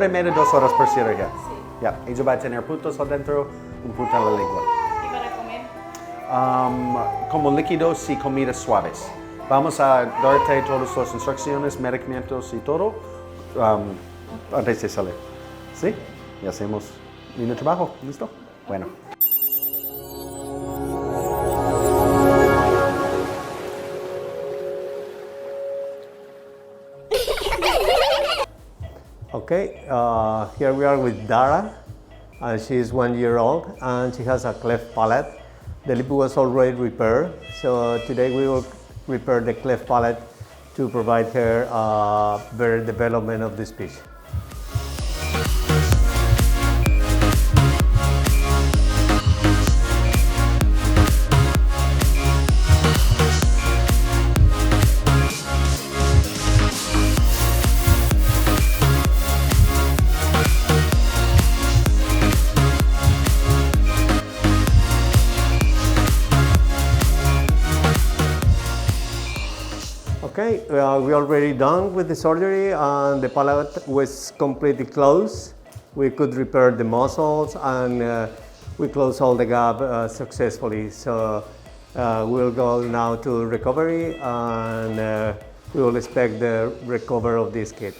hora y media, 2 horas por cirugía. Sí. Ya, ella va a tener puntos adentro, un punto en la lengua. ¿Y para comer? Como líquidos y comidas suaves. Vamos a darte todas las instrucciones, medicamentos y todo antes de salir. ¿Sí? Y hacemos mi trabajo. ¿Listo? Bueno. Okay, here we are with Dara. She is 1 year old and she has a cleft palate. The lip was already repaired, so today we will repair the cleft palate to provide her better development of the speech. Okay, we already done with the surgery and the palate was completely closed. We could repair the muscles and we closed all the gap successfully. So we'll go now to recovery and we will expect the recovery of this kid.